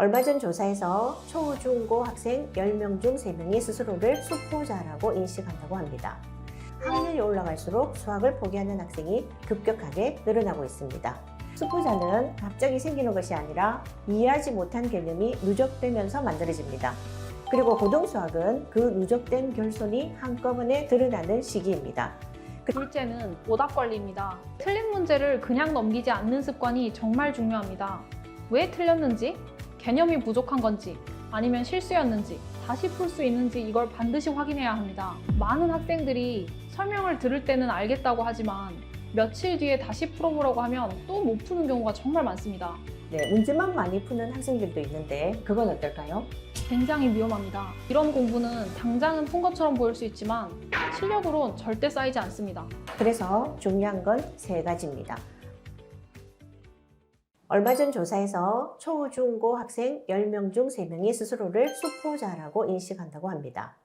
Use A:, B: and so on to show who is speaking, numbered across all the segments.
A: 얼마 전 조사에서 초, 중, 고 학생 10명 중 3명이 스스로를 수포자라고 인식한다고 합니다. 학년이 올라갈수록 수학을 포기하는 학생이 급격하게 늘어나고 있습니다. 수포자는 갑자기 생기는 것이 아니라 이해하지 못한 개념이 누적되면서 만들어집니다. 그리고 고등수학은 그 누적된 결손이 한꺼번에 드러나는 시기입니다.
B: 둘째는 오답 관리입니다. 틀린 문제를 그냥 넘기지 않는 습관이 정말 중요합니다. 왜 틀렸는지, 개념이 부족한 건지, 아니면 실수였는지, 다시 풀 수 있는지 이걸 반드시 확인해야 합니다. 많은 학생들이 설명을 들을 때는 알겠다고 하지만 며칠 뒤에 다시 풀어보라고 하면 또 못 푸는 경우가 정말 많습니다.
A: 네, 문제만 많이 푸는 학생들도 있는데 그건 어떨까요?
B: 굉장히 위험합니다. 이런 공부는 당장은 푼 것처럼 보일 수 있지만 실력으론 절대 쌓이지 않습니다.
A: 그래서 중요한 건 3가지입니다. 얼마 전 조사에서 초, 중, 고 학생 10명 중 3명이 스스로를 수포자라고 인식한다고 합니다.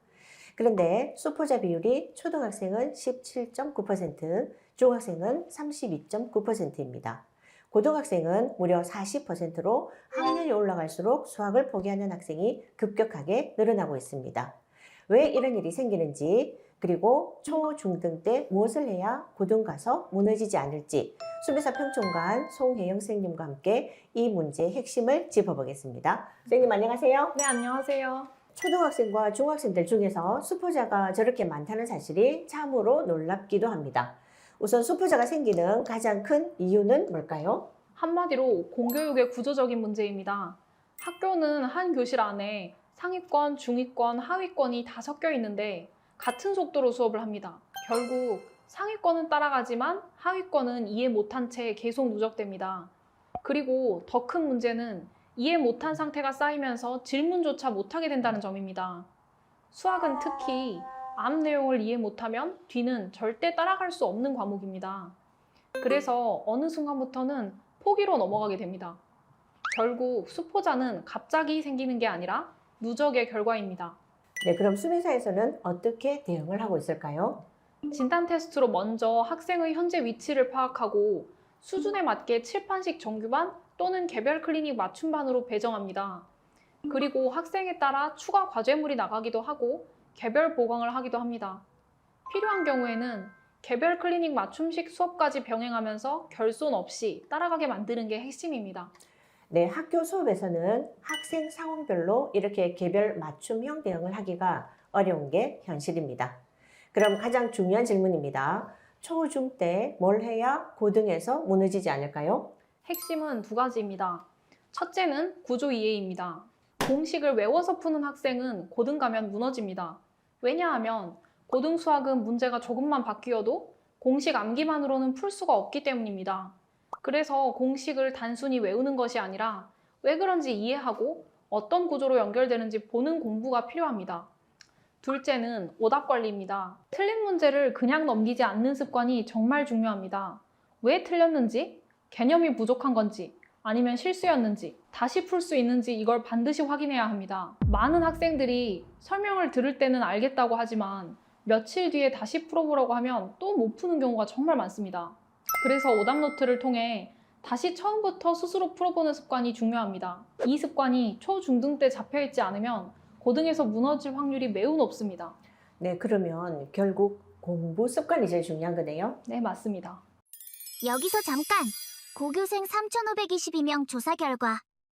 A: 그런데 수포자 비율이 초등학생은 17.9%, 중학생은 32.9%입니다. 고등학생은 무려 40%로 학년이 올라갈수록 수학을 포기하는 학생이 급격하게 늘어나고 있습니다. 왜 이런 일이 생기는지, 그리고 초, 중등 때 무엇을 해야 고등 가서 무너지지 않을지 수미사 평촌관 송혜영 선생님과 함께 이 문제의 핵심을 짚어보겠습니다. 선생님 안녕하세요.
B: 네, 안녕하세요.
A: 초등학생과 중학생들 중에서 수포자가 저렇게 많다는 사실이 참으로 놀랍기도 합니다. 우선 수포자가 생기는 가장 큰 이유는 뭘까요?
B: 한마디로 공교육의 구조적인 문제입니다. 학교는 한 교실 안에 상위권, 중위권, 하위권이 다 섞여 있는데 같은 속도로 수업을 합니다. 결국 상위권은 따라가지만 하위권은 이해 못한 채 계속 누적됩니다. 그리고 더 큰 문제는 이해 못한 상태가 쌓이면서 질문조차 못하게 된다는 점입니다. 수학은 특히 앞 내용을 이해 못하면 뒤는 절대 따라갈 수 없는 과목입니다. 그래서 어느 순간부터는 포기로 넘어가게 됩니다. 결국 수포자는 갑자기 생기는 게 아니라 누적의 결과입니다.
A: 네, 그럼 수미사에서는 어떻게 대응을 하고 있을까요?
B: 진단 테스트로 먼저 학생의 현재 위치를 파악하고 수준에 맞게 칠판식 정규반 또는 개별 클리닉 맞춤반으로 배정합니다. 그리고 학생에 따라 추가 과제물이 나가기도 하고 개별 보강을 하기도 합니다. 필요한 경우에는 개별 클리닉 맞춤식 수업까지 병행하면서 결손 없이 따라가게 만드는 게 핵심입니다.
A: 네, 학교 수업에서는 학생 상황별로 이렇게 개별 맞춤형 대응을 하기가 어려운 게 현실입니다. 그럼 가장 중요한 질문입니다. 초, 중 때 뭘 해야 고등에서 무너지지 않을까요?
B: 핵심은 2가지입니다. 첫째는 구조 이해입니다. 공식을 외워서 푸는 학생은 고등 가면 무너집니다. 왜냐하면 고등 수학은 문제가 조금만 바뀌어도 공식 암기만으로는 풀 수가 없기 때문입니다. 그래서 공식을 단순히 외우는 것이 아니라 왜 그런지 이해하고 어떤 구조로 연결되는지 보는 공부가 필요합니다. 둘째는 오답 관리입니다. 틀린 문제를 그냥 넘기지 않는 습관이 정말 중요합니다. 왜 틀렸는지, 개념이 부족한 건지, 아니면 실수였는지, 다시 풀 수 있는지 이걸 반드시 확인해야 합니다. 많은 학생들이 설명을 들을 때는 알겠다고 하지만 며칠 뒤에 다시 풀어보라고 하면 또 못 푸는 경우가 정말 많습니다. 그래서 오답 노트를 통해 다시 처음부터 스스로 풀어보는 습관이 중요합니다. 이 습관이 초, 중등 때 잡혀있지 않으면 고등에서 무너질 확률이 매우 높습니다.
A: 네, 그러면 결국 공부 습관이 제일 중요한 거네요.
B: 네, 맞습니다.
C: 여기서 잠깐! 고교생 3,522명 조사 결과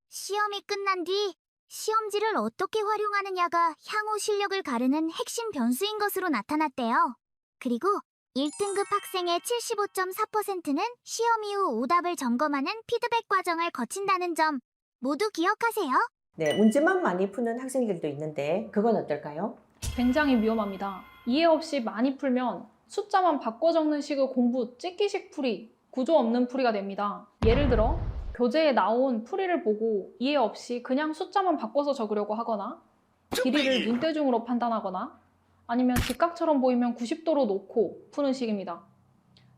C: 시험이 끝난 뒤 시험지를 어떻게 활용하느냐가 향후 실력을 가르는 핵심 변수인 것으로 나타났대요. 그리고 1등급 학생의 75.4%는 시험 이후 오답을 점검하는 피드백 과정을 거친다는 점 모두 기억하세요.
A: 네, 문제만 많이 푸는 학생들도 있는데 그건 어떨까요?
B: 굉장히 위험합니다. 이해 없이 많이 풀면 숫자만 바꿔 적는 식의 공부 찍기식 풀이, 구조 없는 풀이가 됩니다. 예를 들어 교재에 나온 풀이를 보고 이해 없이 그냥 숫자만 바꿔서 적으려고 하거나 길이를 눈대중으로 판단하거나 아니면 직각처럼 보이면 90도로 놓고 푸는 식입니다.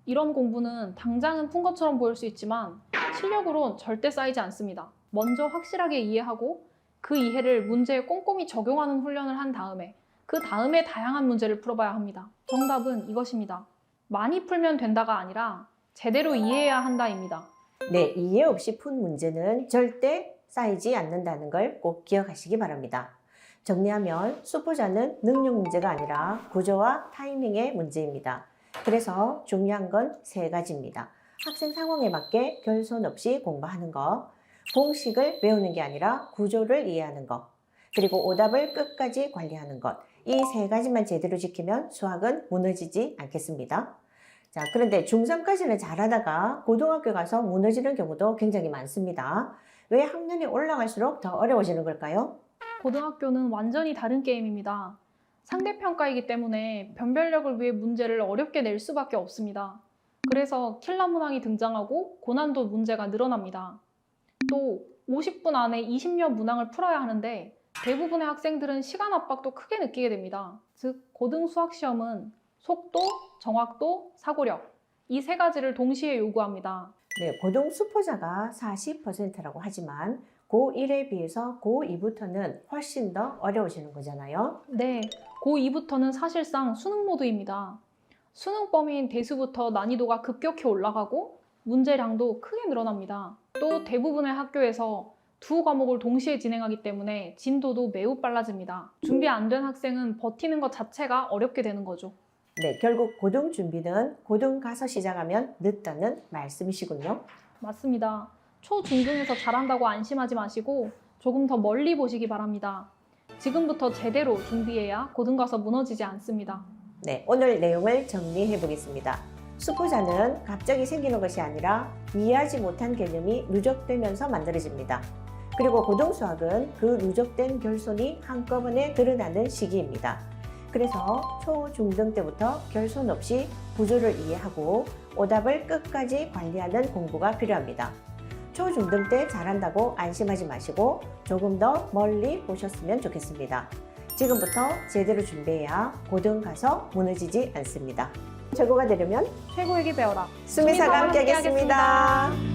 B: 이런 공부는 당장은 푼 것처럼 보일 수 있지만 실력으론 절대 쌓이지 않습니다. 먼저 확실하게 이해하고 그 이해를 문제에 꼼꼼히 적용하는 훈련을 한 다음에 그 다음에 다양한 문제를 풀어봐야 합니다. 정답은 이것입니다. 많이 풀면 된다가 아니라 제대로 이해해야 한다입니다.
A: 네, 이해 없이 푼 문제는 절대 쌓이지 않는다는 걸 꼭 기억하시기 바랍니다. 정리하면 수포자는 능력 문제가 아니라 구조와 타이밍의 문제입니다. 그래서 중요한 건 세 가지입니다. 학생 상황에 맞게 결손 없이 공부하는 것, 공식을 외우는 게 아니라 구조를 이해하는 것, 그리고 오답을 끝까지 관리하는 것. 이 세 가지만 제대로 지키면 수학은 무너지지 않겠습니다. 자, 그런데 중3까지는 잘하다가 고등학교 가서 무너지는 경우도 굉장히 많습니다. 왜 학년이 올라갈수록 더 어려워지는 걸까요?
B: 고등학교는 완전히 다른 게임입니다. 상대평가이기 때문에 변별력을 위해 문제를 어렵게 낼 수밖에 없습니다. 그래서 킬러 문항이 등장하고 고난도 문제가 늘어납니다. 또 50분 안에 20여 문항을 풀어야 하는데 대부분의 학생들은 시간 압박도 크게 느끼게 됩니다. 즉, 고등 수학 시험은 속도, 정확도, 사고력 이 세 가지를 동시에 요구합니다.
A: 네, 고등 수포자가 40%라고 하지만 고1에 비해서 고2부터는 훨씬 더 어려워지는 거잖아요.
B: 네, 고2부터는 사실상 수능 모드입니다. 수능 범위인 대수부터 난이도가 급격히 올라가고 문제량도 크게 늘어납니다. 또 대부분의 학교에서 두 과목을 동시에 진행하기 때문에 진도도 매우 빨라집니다. 준비 안 된 학생은 버티는 것 자체가 어렵게 되는 거죠.
A: 네, 결국 고등 준비는 고등 가서 시작하면 늦다는 말씀이시군요.
B: 맞습니다. 초, 중등에서 잘한다고 안심하지 마시고 조금 더 멀리 보시기 바랍니다. 지금부터 제대로 준비해야 고등 가서 무너지지 않습니다.
A: 네, 오늘 내용을 정리해 보겠습니다. 수포자는 갑자기 생기는 것이 아니라 이해하지 못한 개념이 누적되면서 만들어집니다. 그리고 고등 수학은 그 누적된 결손이 한꺼번에 드러나는 시기입니다. 그래서 초, 중등 때부터 결손 없이 구조를 이해하고 오답을 끝까지 관리하는 공부가 필요합니다. 초, 중등 때 잘한다고 안심하지 마시고 조금 더 멀리 보셨으면 좋겠습니다. 지금부터 제대로 준비해야 고등 가서 무너지지 않습니다. 최고가 되려면
B: 최고에게 배워라.
A: 수미사가 함께 하겠습니다.